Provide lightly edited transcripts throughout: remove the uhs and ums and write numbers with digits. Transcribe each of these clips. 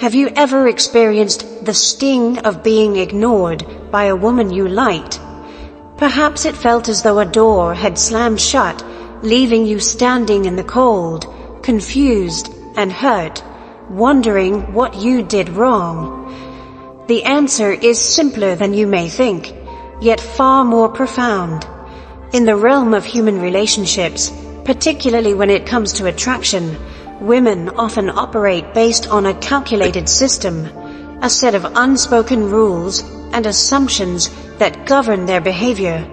Have you ever experienced the sting of being ignored by a woman you liked? Perhaps it felt as though a door had slammed shut, leaving you standing in the cold, confused and hurt, wondering what you did wrong. The answer is simpler than you may think, yet far more profound. In the realm of human relationships, particularly when it comes to attraction, women often operate based on a calculated system, a set of unspoken rules and assumptions that govern their behavior.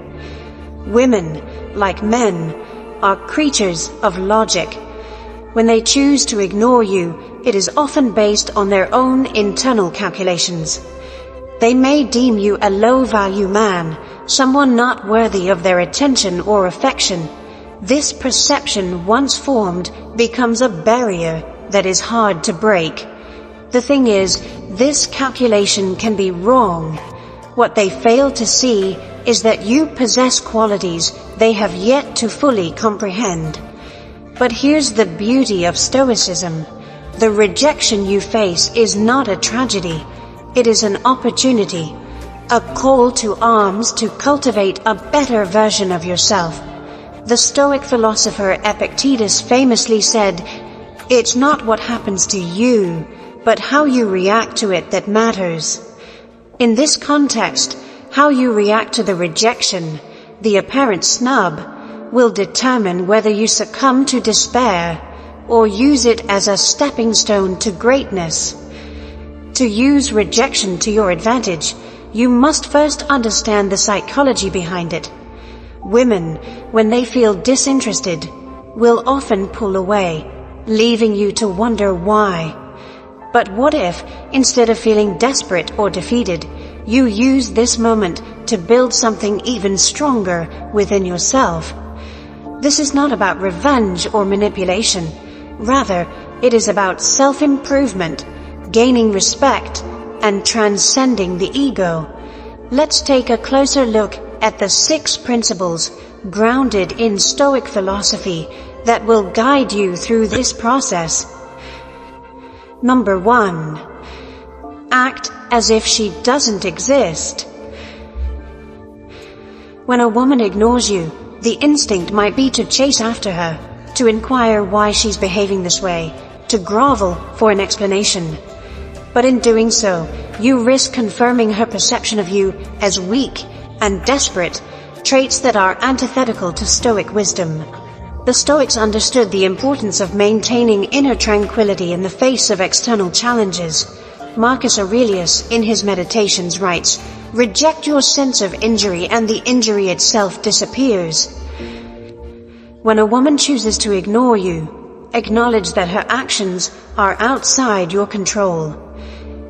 Women, like men, are creatures of logic. When they choose to ignore you, it is often based on their own internal calculations. They may deem you a low-value man, someone not worthy of their attention or affection. This perception, once formed, becomes a barrier that is hard to break. The thing is, this calculation can be wrong. What they fail to see is that you possess qualities they have yet to fully comprehend. But here's the beauty of Stoicism. The rejection you face is not a tragedy. It is an opportunity, a call to arms to cultivate a better version of yourself. The Stoic philosopher Epictetus famously said, "It's not what happens to you, but how you react to it that matters." In this context, how you react to the rejection, the apparent snub, will determine whether you succumb to despair or use it as a stepping stone to greatness. To use rejection to your advantage, you must first understand the psychology behind it. Women, when they feel disinterested, will often pull away, leaving you to wonder why. But what if, instead of feeling desperate or defeated, you use this moment to build something even stronger within yourself? This is not about revenge or manipulation. Rather, it is about self-improvement, gaining respect, and transcending the ego. Let's take a closer look at the 6 principles grounded in Stoic philosophy that will guide you through this process. Number 1. Act as if she doesn't exist. When a woman ignores you, the instinct might be to chase after her, to inquire why she's behaving this way, to grovel for an explanation. But in doing so, you risk confirming her perception of you as weak and desperate, traits that are antithetical to Stoic wisdom. The Stoics understood the importance of maintaining inner tranquility in the face of external challenges. Marcus Aurelius, in his Meditations, writes, "Reject your sense of injury and the injury itself disappears." When a woman chooses to ignore you, acknowledge that her actions are outside your control.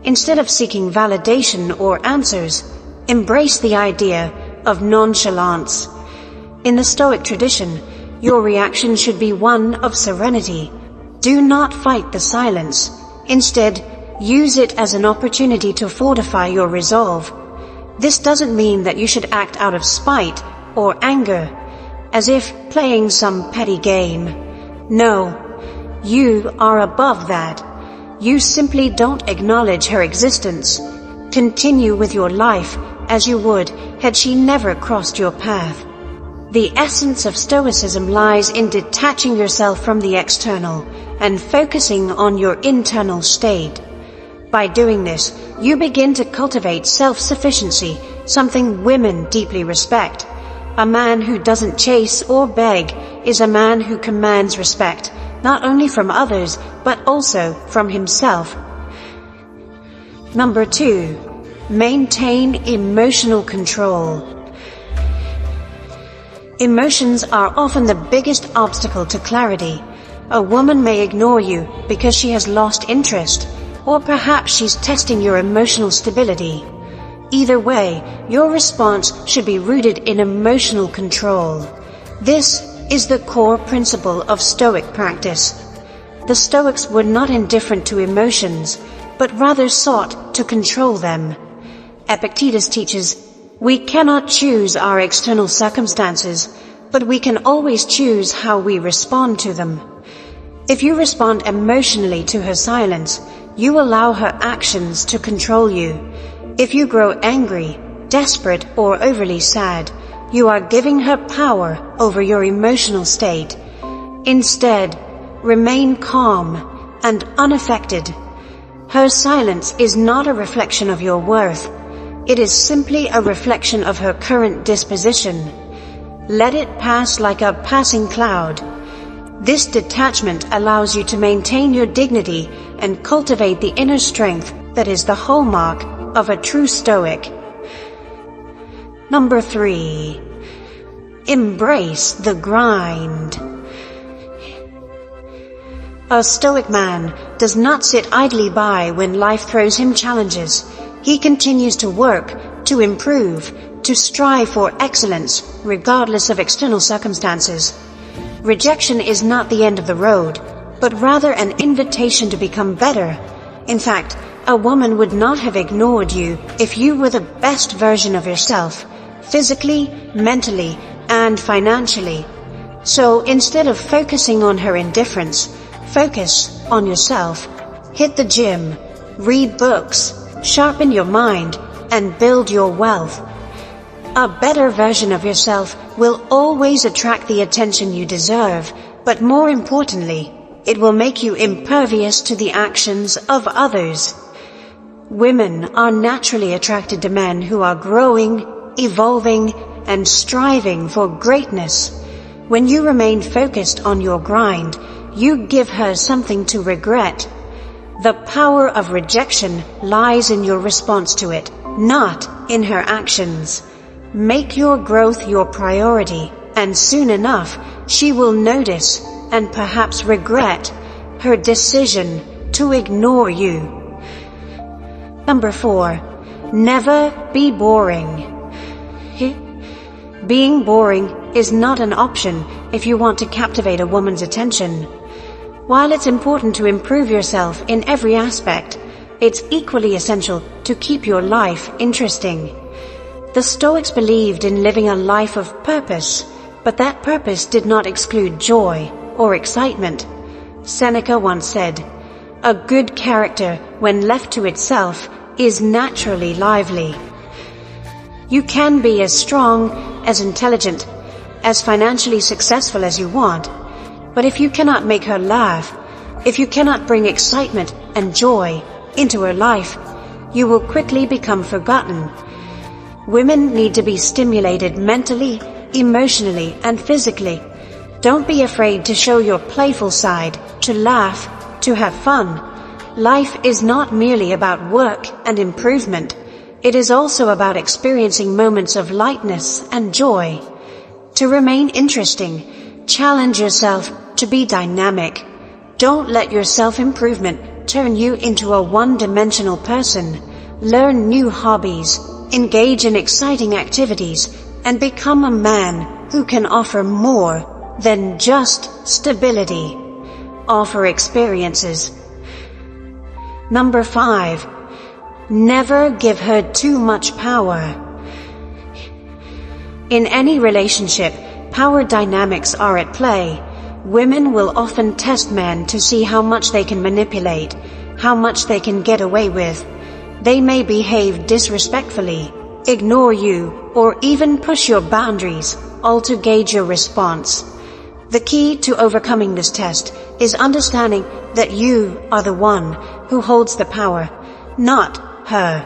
Instead of seeking validation or answers, embrace the idea of nonchalance. In the Stoic tradition, your reaction should be one of serenity. Do not fight the silence. Instead, use it as an opportunity to fortify your resolve. This doesn't mean that you should act out of spite or anger, as if playing some petty game. No, you are above that. You simply don't acknowledge her existence. Continue with your life as you would had she never crossed your path. The essence of Stoicism lies in detaching yourself from the external and focusing on your internal state. By doing this, you begin to cultivate self-sufficiency, something women deeply respect. A man who doesn't chase or beg is a man who commands respect, not only from others, but also from himself. Number 2. Maintain emotional control. Emotions are often the biggest obstacle to clarity. A woman may ignore you because she has lost interest, or perhaps she's testing your emotional stability. Either way, your response should be rooted in emotional control. This is the core principle of Stoic practice. The Stoics were not indifferent to emotions, but rather sought to control them. Epictetus teaches, "We cannot choose our external circumstances, but we can always choose how we respond to them." If you respond emotionally to her silence, you allow her actions to control you. If you grow angry, desperate, or overly sad, you are giving her power over your emotional state. Instead, remain calm and unaffected. Her silence is not a reflection of your worth. It is simply a reflection of her current disposition. Let it pass like a passing cloud. This detachment allows you to maintain your dignity and cultivate the inner strength that is the hallmark of a true Stoic. Number 3. Embrace the grind. A Stoic man does not sit idly by when life throws him challenges. He continues to work, to improve, to strive for excellence, regardless of external circumstances. Rejection is not the end of the road, but rather an invitation to become better. In fact, a woman would not have ignored you if you were the best version of yourself, physically, mentally, and financially. So instead of focusing on her indifference, focus on yourself. Hit the gym, read books, sharpen your mind, and build your wealth. A better version of yourself will always attract the attention you deserve, but more importantly, it will make you impervious to the actions of others. Women are naturally attracted to men who are growing, evolving, and striving for greatness. When you remain focused on your grind, you give her something to regret. The power of rejection lies in your response to it, not in her actions. Make your growth your priority, and soon enough, she will notice and perhaps regret her decision to ignore you. Number 4. Never be boring. Being boring is not an option if you want to captivate a woman's attention. While it's important to improve yourself in every aspect, it's equally essential to keep your life interesting. The Stoics believed in living a life of purpose, but that purpose did not exclude joy or excitement. Seneca once said, "A good character, when left to itself, is naturally lively." You can be as strong, as intelligent, as financially successful as you want, but if you cannot make her laugh, if you cannot bring excitement and joy into her life, you will quickly become forgotten. Women need to be stimulated mentally, emotionally, and physically. Don't be afraid to show your playful side, to laugh, to have fun. Life is not merely about work and improvement. It is also about experiencing moments of lightness and joy. To remain interesting, challenge yourself to be dynamic. Don't let your self-improvement turn you into a one-dimensional person. Learn new hobbies, engage in exciting activities, and become a man who can offer more than just stability. Offer experiences. Number 5. Never give her too much power. In any relationship, power dynamics are at play. Women will often test men to see how much they can manipulate, how much they can get away with. They may behave disrespectfully, ignore you, or even push your boundaries, all to gauge your response. The key to overcoming this test is understanding that you are the one who holds the power, not her.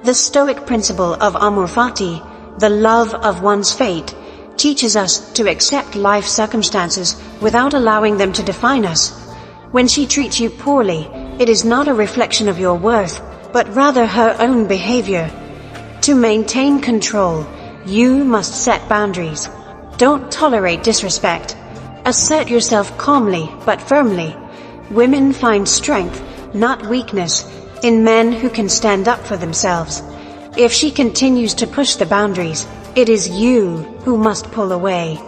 The Stoic principle of amor fati, the love of one's fate, teaches us to accept life circumstances without allowing them to define us. When she treats you poorly, it is not a reflection of your worth, but rather her own behavior. To maintain control, you must set boundaries. Don't tolerate disrespect. Assert yourself calmly but firmly. Women find strength, not weakness, in men who can stand up for themselves. If she continues to push the boundaries, it is you who must pull away.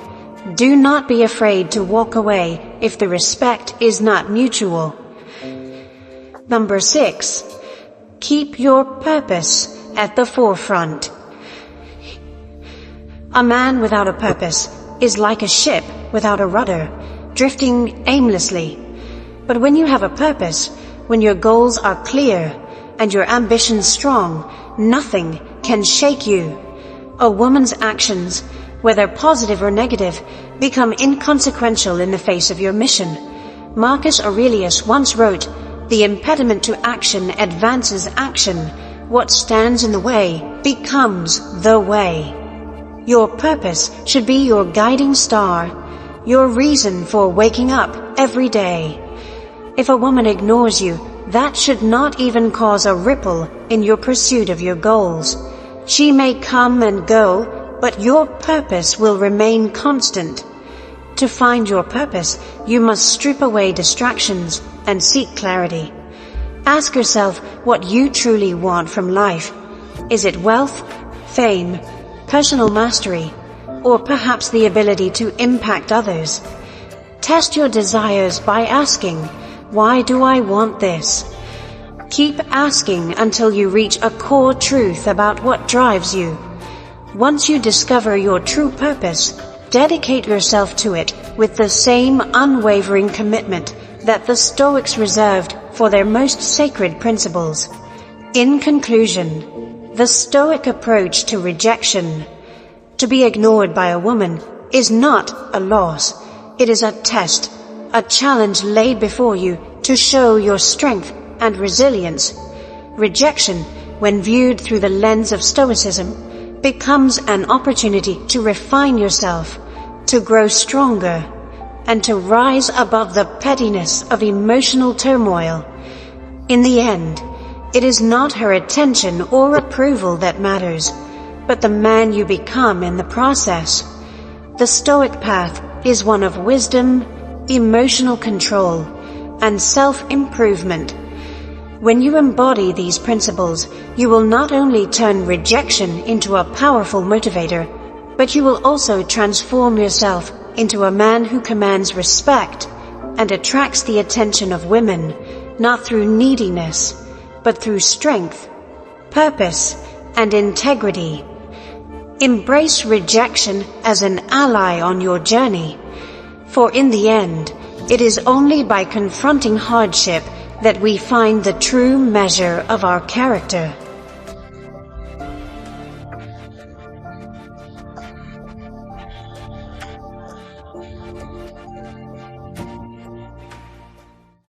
Do not be afraid to walk away if the respect is not mutual. Number 6. Keep your purpose at the forefront. A man without a purpose is like a ship without a rudder, drifting aimlessly. But when you have a purpose, when your goals are clear and your ambitions strong, nothing can shake you. A woman's actions, whether positive or negative, become inconsequential in the face of your mission. Marcus Aurelius once wrote, "The impediment to action advances action. What stands in the way becomes the way." Your purpose should be your guiding star, your reason for waking up every day. If a woman ignores you, that should not even cause a ripple in your pursuit of your goals. She may come and go, but your purpose will remain constant. To find your purpose, you must strip away distractions and seek clarity. Ask yourself what you truly want from life. Is it wealth, fame, personal mastery, or perhaps the ability to impact others? Test your desires by asking, "Why do I want this?" Keep asking until you reach a core truth about what drives you. Once you discover your true purpose, dedicate yourself to it with the same unwavering commitment that the Stoics reserved for their most sacred principles. In conclusion, the Stoic approach to rejection, to be ignored by a woman, is not a loss. It is a test, a challenge laid before you to show your strength and resilience. Rejection, when viewed through the lens of Stoicism, becomes an opportunity to refine yourself, to grow stronger, and to rise above the pettiness of emotional turmoil. In the end, it is not her attention or approval that matters, but the man you become in the process. The Stoic path is one of wisdom, emotional control, and self-improvement. When you embody these principles, you will not only turn rejection into a powerful motivator, but you will also transform yourself into a man who commands respect and attracts the attention of women, not through neediness, but through strength, purpose, and integrity. Embrace rejection as an ally on your journey, for in the end, it is only by confronting hardship that we find the true measure of our character.